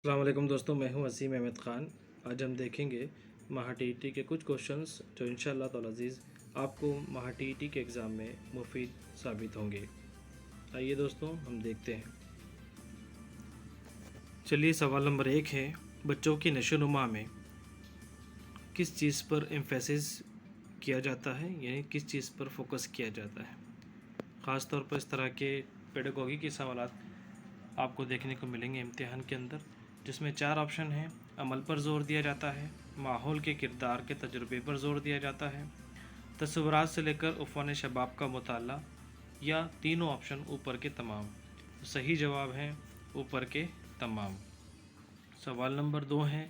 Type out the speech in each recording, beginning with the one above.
अस्सलाम वालेकुम दोस्तों, मैं हूं वसीम अहमद ख़ान। आज हम देखेंगे महा टीईटी के कुछ क्वेश्चंस जो इंशाअल्लाह ताला अज़ीज़ आपको महा टीईटी के एग्ज़ाम में मुफीद साबित होंगे। आइए दोस्तों, हम देखते हैं। चलिए, सवाल नंबर 1 है, बच्चों की नशोनुमा में किस चीज़ पर एम्फेसिस किया जाता है, यानी किस चीज़ पर फोकस किया जाता है। ख़ास तौर पर इस तरह के पेडागोगी के सवालात आपको देखने को मिलेंगे इम्तिहान के अंदर, जिसमें 4 ऑप्शन हैं। अमल पर ज़ोर दिया जाता है, माहौल के किरदार के तजुर्बे पर ज़ोर दिया जाता है, तस्वुरात से लेकर उफ़ान शबाब का मुताला, या तीनों ऑप्शन ऊपर के तमाम। तो सही जवाब है ऊपर के तमाम। सवाल नंबर 2 है,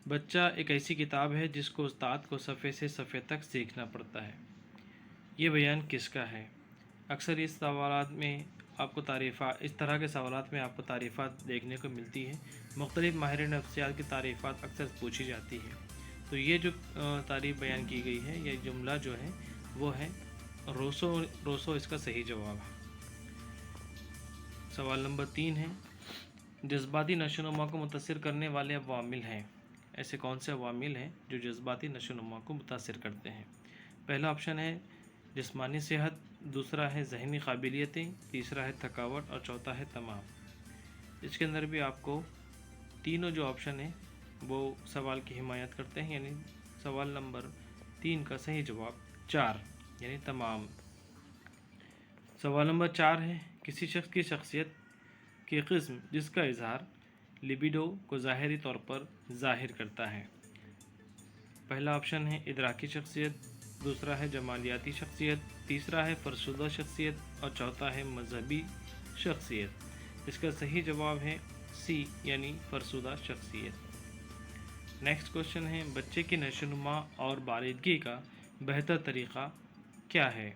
बच्चा एक ऐसी किताब है जिसको उस्ताद को सफ़े से सफ़े तक सीखना पड़ता है। ये बयान किसका है। अक्सर इस सवालात में आपको इस तरह के सवालात में आपको तारीफ़ात देखने को मिलती है। मुख्तलिफ़ माहिर नफ्सियात की तारीफ़ात अक्सर पूछी जाती है। तो ये जो तारीफ़ बयान की गई है, ये जुमला जो है वो है रोसो। रोसो इसका सही जवाब है। सवाल नंबर 3 है, जज्बाती नशोनुमा को मुतासिर करने वाले अवामिल हैं। ऐसे कौन से अवामिल हैं जो जज्बाती नशोनुमा को मुतासिर करते हैं। पहला ऑप्शन है जिस्मानी सेहत, दूसरा है जहनी काबिलियतें, तीसरा है थकावट और चौथा है तमाम। इसके अंदर भी आपको तीनों जो ऑप्शन है वो सवाल की हिमायत करते हैं, यानी सवाल नंबर 3 का सही जवाब 4 यानी तमाम। सवाल नंबर 4 है, किसी शख्स की शख्सियत की किस्म जिसका इजहार लिबिडो को ज़ाहिरी तौर पर ज़ाहिर करता है। पहला ऑप्शन है इदराकी शख्सियत, दूसरा है जमालियाती शख्सियत, तीसरा है फरसुदा शख्सियत और चौथा है मजहबी शख्सियत। इसका सही जवाब है सी यानी फरसुदा शख्सियत। नेक्स्ट क्वेश्चन है, बच्चे की नशोनुमा और बालिदगी का बेहतर तरीक़ा क्या है।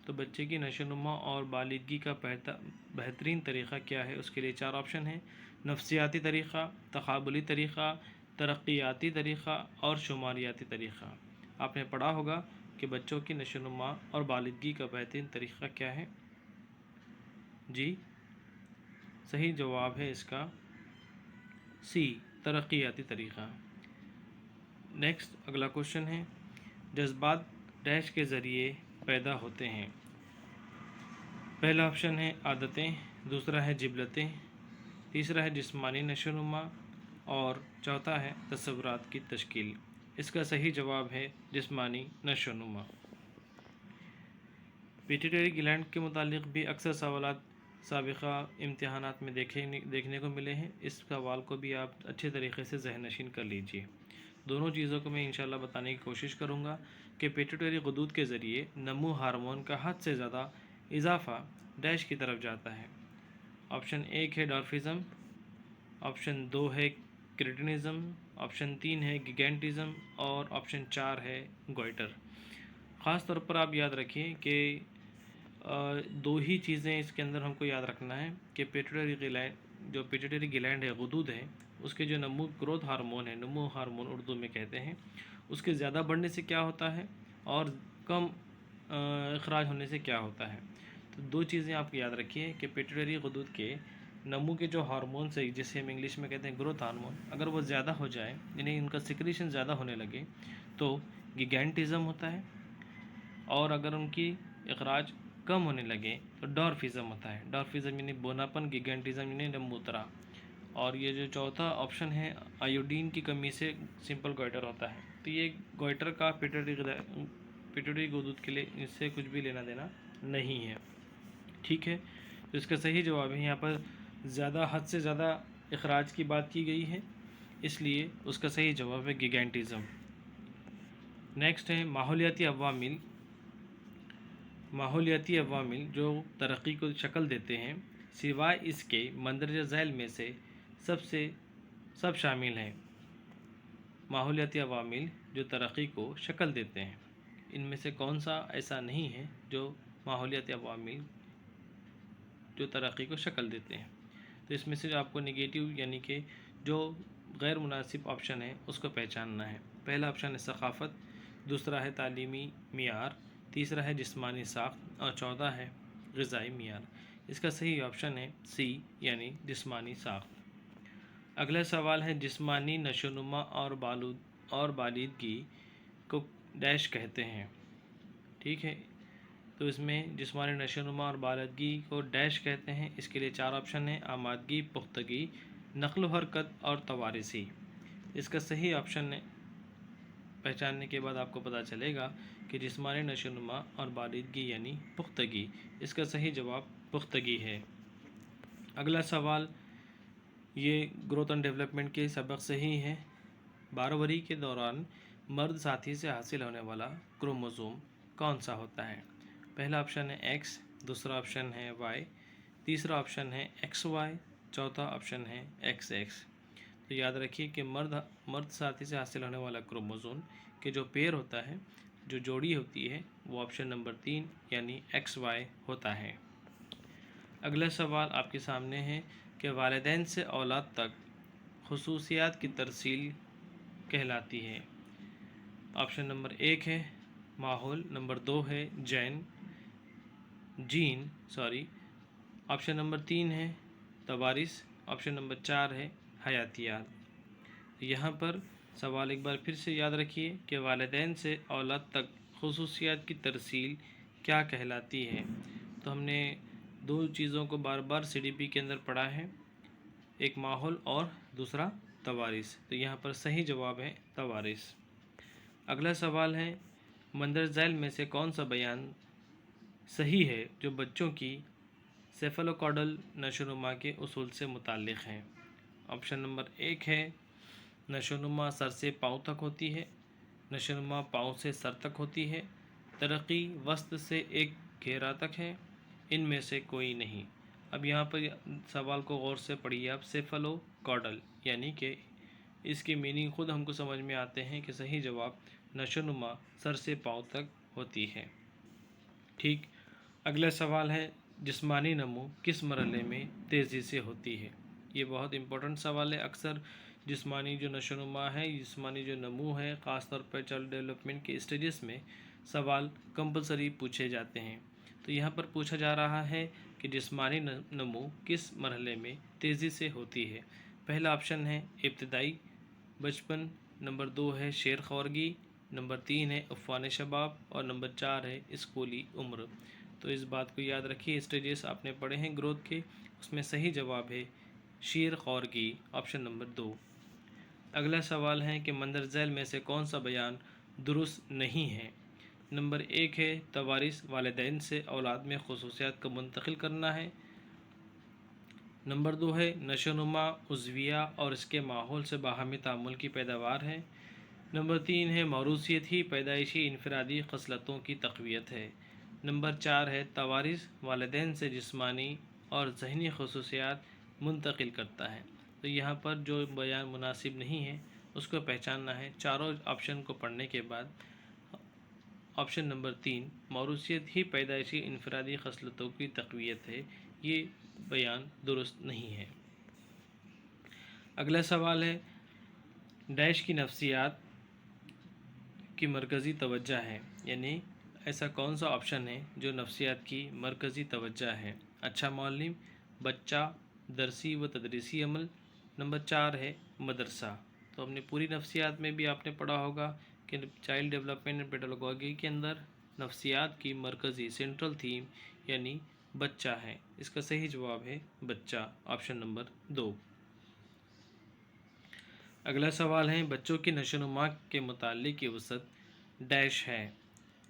तो बच्चे की नशोनुमा और बालिदगी का बेहतरीन तरीक़ा क्या है, उसके लिए 4 ऑप्शन हैं। नफ्सियाती तरीक़ा, तक़ाबुली तरीक़ा, तरक्याती तरीक़ा और शुमारियाती तरीक़ा। आपने पढ़ा होगा कि बच्चों की नशोनुमा और बालिदगी का बेहतरीन तरीक़ा क्या है। जी, सही जवाब है इसका सी, तरक्याती तरीक़ा। नेक्स्ट अगला क्वेश्चन है, जज्बात डैश के ज़रिए पैदा होते हैं। पहला ऑप्शन है आदतें, दूसरा है जिबलतें, तीसरा है जिस्मानी नशोनुमा और चौथा है तस्वुरात की तश्कील। इसका सही जवाब है जिस्मानी नशोनुमा। पिट्यूटरी ग्लैंड के मुतालिक भी अक्सर सवालात साबिक़ा इम्तिहानात में देखने को मिले हैं। इस सवाल को भी आप अच्छे तरीक़े से ज़हन नशीन कर लीजिए। दोनों चीज़ों को मैं इंशाल्लाह बताने की कोशिश करूँगा कि पिट्यूटरी गुदूद के ज़रिए नमू हार्मोन का हद से ज़्यादा इजाफ़ा डैश की तरफ जाता है। ऑप्शन 1 है डॉर्फिज़म, ऑप्शन 2 है क्रिटिनिज़म, ऑप्शन 3 है गिगेंटिज़म और ऑप्शन 4 है गोइटर। ख़ास तौर पर आप याद रखिए कि दो ही चीज़ें इसके अंदर हमको याद रखना है कि पिट्यूटरी ग्लैंड है, गुदूद है, उसके जो नमू ग्रोथ हार्मोन है, नमू हार्मोन उर्दू में कहते हैं, उसके ज़्यादा बढ़ने से क्या होता है और कम अखराज होने से क्या होता है। तो दो चीज़ें आप याद रखिए कि पिट्यूटरी गुदूद के नमू के जो हार्मोन्स है, जिसे हम इंग्लिश में कहते हैं ग्रोथ हार्मोन, अगर वो ज़्यादा हो जाए यानी इनका सिक्रीशन ज़्यादा होने लगे तो गिगेंटिज़म होता है, और अगर उनकी अखराज कम होने लगे तो डॉर्फिज़म होता है। डॉर्फिज़म यानी बोनापन, गिगेंटिज़म यानी नमूतरा। और ये जो चौथा ऑप्शन है आयोडीन की कमी से सिंपल गोइटर होता है। तो ये गोइटर का पिट्यूटरी गुदूद के लिए इससे कुछ भी लेना देना नहीं है। ठीक है, तो इसका सही जवाब है, यहाँ पर ज़्यादा हद से ज़्यादा अखराज की बात की गई है, इसलिए उसका सही जवाब है गिगेंटिज़म। नेक्स्ट है माहौलियाती अवामिल जो तरक्की को शक्ल देते हैं, सिवाय इसके मंदरजा झैल में से सब शामिल हैं। माहौलियाती अवामिल जो तरक्की को शक्ल देते हैं, इनमें से कौन सा ऐसा नहीं है जो माहौलियाती अवामिल जो तरक्की को शक्ल देते हैं। तो इसमें से जो आपको नेगेटिव यानी कि जो गैर मुनासिब ऑप्शन है उसको पहचानना है। पहला ऑप्शन है सकाफ़त, दूसरा है तालीमी मियार, तीसरा है जिस्मानी साख्त और चौथा है ग़िज़ाई मियार। इसका सही ऑप्शन है सी यानी जिस्मानी साख्त। अगला सवाल है जिस्मानी नशोनुमा और बालिदगी को डैश कहते हैं। ठीक है, तो इसमें जिस्मानी नशोनुमा और बालिदगी को डैश कहते हैं। इसके लिए 4 ऑप्शन है, आमादगी, पुख्तगी, नक्ल हरकत और तवारिसी। इसका सही ऑप्शन है पहचानने के बाद आपको पता चलेगा कि जिस्मानी नशोनुमा और बालिदगी यानी पुख्तगी। इसका सही जवाब पुख्तगी है। अगला सवाल ये ग्रोथ एंड डेवलपमेंट के सबक से ही है। 12 वरी के दौरान मर्द साथी से हासिल होने वाला क्रोमोसोम कौन सा होता है? पहला ऑप्शन है एक्स, दूसरा ऑप्शन है वाई, तीसरा ऑप्शन है एक्स वाई, चौथा ऑप्शन है एक्स एक्स। तो याद रखिए कि मर्द साथी से हासिल होने वाला क्रोमोसोम के जो पेयर होता है, जो जोड़ी होती है, वो ऑप्शन नंबर 3 यानी एक्स वाई होता है। अगला सवाल आपके सामने है कि वालिदैन से औलाद तक खुसूसियात की तरसील कहलाती है। ऑप्शन नंबर 1 है माहौल, नंबर 2 है ऑप्शन नंबर 3 है तवारिस, ऑप्शन नंबर 4 है हयातियात। यहाँ पर सवाल एक बार फिर से याद रखिए कि वालिदैन से औलाद तक खुसूसियात की तरसील क्या कहलाती है। तो हमने 2 चीज़ों को बार बार CDP के अंदर पढ़ा है, एक माहौल और दूसरा तवारिस। तो यहाँ पर सही जवाब है तवारिस। अगला सवाल है मंदरज़ैल में से कौन सा बयान सही है जो बच्चों की सेफलोकॉर्डल नशोनुमा के उसूल से मुताल्लिक़ है? ऑप्शन नंबर 1 है नशोनुमा सर से पाँव तक होती है, नशोनुमा पाँव से सर तक होती है, तरक्की वस्त से एक घेरा तक है, इनमें से कोई नहीं। अब यहाँ पर सवाल को गौर से पढ़िए आप। सेफलोकॉर्डल यानी कि इसकी मीनिंग खुद हमको समझ में आते हैं कि सही जवाब नशोनुमा सर से पाँव तक होती है। ठीक, अगला सवाल है जिस्मानी नमो किस मरहले में तेज़ी से होती है? ये बहुत इंपॉर्टेंट सवाल है। अक्सर जिस्मानी जो नशोनुमा है, जिस्मानी जो नमो है, ख़ास तौर पर चाइल्ड डेवलपमेंट के स्टेजेस में सवाल कंपलसरी पूछे जाते हैं। तो यहाँ पर पूछा जा रहा है कि जिस्मानी नमो किस मरहले में तेज़ी से होती है? पहला ऑप्शन है इब्तदाई बचपन, नंबर 2 है शेर ख़वारगी, नंबर 3 है उफ़ान शबाब और नंबर 4 है स्कूली उम्र। तो इस बात को याद रखिए, स्टेजेस आपने पढ़े हैं ग्रोथ के, उसमें सही जवाब है शेर ख़वारगी, ऑप्शन नंबर 2। अगला सवाल है कि मंदरज़ैल में से कौन सा बयान दुरुस्त नहीं है? नंबर 1 है तवारिस वालिदैन से औलाद में खुसूसियात को मुंतकिल करना है, नंबर 2 है नशोनुमा उज़विया और इसके माहौल से बाहमी तामुल की पैदावार है, नंबर 3 है मौरूसियत ही पैदाइशी इनफरादी खसलतों की तक़वियत है, नंबर 4 है तवारिस वालिदैन से जिस्मानी और ज़हनी खुसूसियात मुंतकिल करता है। तो यहाँ पर जो बयान मुनासिब नहीं है उसको पहचानना है। चारों ऑप्शन को पढ़ने के बाद ऑप्शन नंबर 3 मौरूसियत ही पैदाइशी इनफरादी खसलतों की तक़वियत है, ये बयान दुरुस्त नहीं है। अगला सवाल है डैश की नफ्सियात की मरकज़ी तवज्जो है, यानी ऐसा कौन सा ऑप्शन है जो नफ्सियात की मरकज़ी तवज्जो है? अच्छा मौलिम, बच्चा, दरसी व तदरीसी अमल, नंबर 4 है मदरसा। तो हमने पूरी नफ्सियात में भी आपने पढ़ा होगा कि चाइल्ड डेवलपमेंट एंड पेडागोगी के अंदर नफ्सियात की मरकज़ी सेंट्रल थीम यानी बच्चा है। इसका सही जवाब है बच्चा, ऑप्शन नंबर 2। अगला सवाल है बच्चों की नशोनुमा के मुताल्लिक़ की वसत डैश है।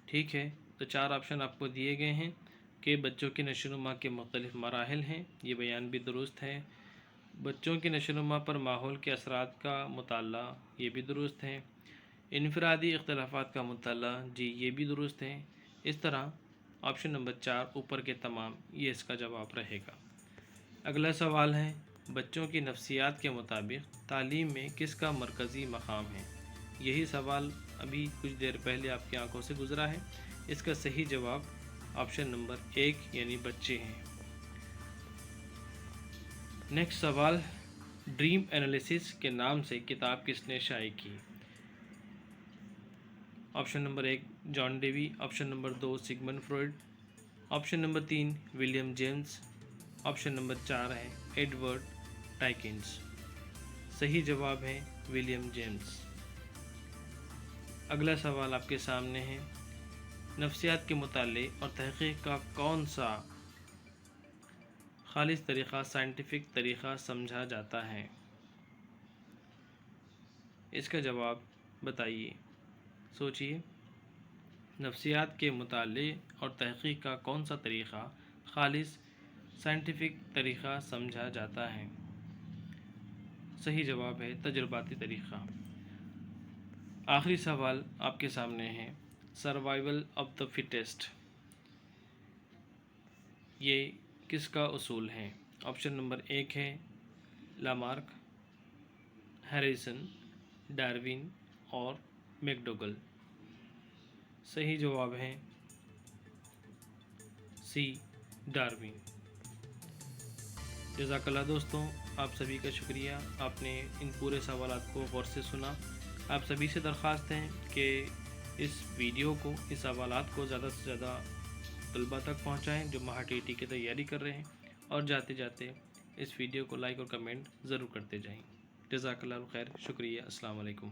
ठीक है, तो 4 ऑप्शन आपको दिए गए हैं कि बच्चों की नशोनुमा के मुख्तलिफ मराहिल हैं, ये बयान भी दुरुस्त है। बच्चों की नशोनुमा पर माहौल के असरात का मुताला, ये भी दुरुस्त है। इनफरादी इख्तलाफात का मुताला, जी ये भी दुरुस्त है। इस तरह ऑप्शन नंबर 4 ऊपर के तमाम ये इसका जवाब रहेगा। अगला सवाल है बच्चों की नफ्सियात के मुताबिक तालीम में किसका मरकज़ी मकाम है? यही सवाल अभी कुछ देर पहले आपकी आंखों से गुजरा है। इसका सही जवाब ऑप्शन नंबर 1 यानी बच्चे हैं। नेक्स्ट सवाल ड्रीम एनालिसिस के नाम से किताब किसने शाये की? Option number 1 John Dewey, option number 2 Sigmund Freud, option number 3 William James, option number 4 है एडवर्ड डाइकिन्स। صحیح جواب ہے ولیم جیمس۔ اگلا سوال آپ کے سامنے ہے، نفسیات کے مطالعے اور تحقیق کا کون سا خالص طریقہ سائنٹیفک طریقہ سمجھا جاتا ہے؟ اس کا جواب بتائیے، سوچئے۔ نفسیات کے مطالعے اور تحقیق کا کون سا طریقہ خالص سائنٹیفک طریقہ سمجھا جاتا ہے؟ صحیح جواب ہے تجرباتی طریقہ۔ آخری سوال آپ کے سامنے ہے، سروائیول آف دا فٹیسٹ یہ کس کا اصول ہے؟ آپشن نمبر 1 ہے لامارک، ہیریسن، ڈارون اور میکڈوگل۔ صحیح جواب ہے سی، ڈارون۔ جزاک اللہ دوستوں، آپ سبھی کا شکریہ، آپ نے ان پورے سوالات کو غور سے سنا۔ آپ سبھی سے درخواست ہے کہ اس ویڈیو کو، اس سوالات کو زیادہ سے زیادہ طلباء تک پہنچائیں جو مہا ٹی ٹی کی تیاری کر رہے ہیں، اور جاتے جاتے اس ویڈیو کو لائک اور کمنٹ ضرور کرتے جائیں۔ جزاک اللہ خیر، شکریہ، السلام علیکم۔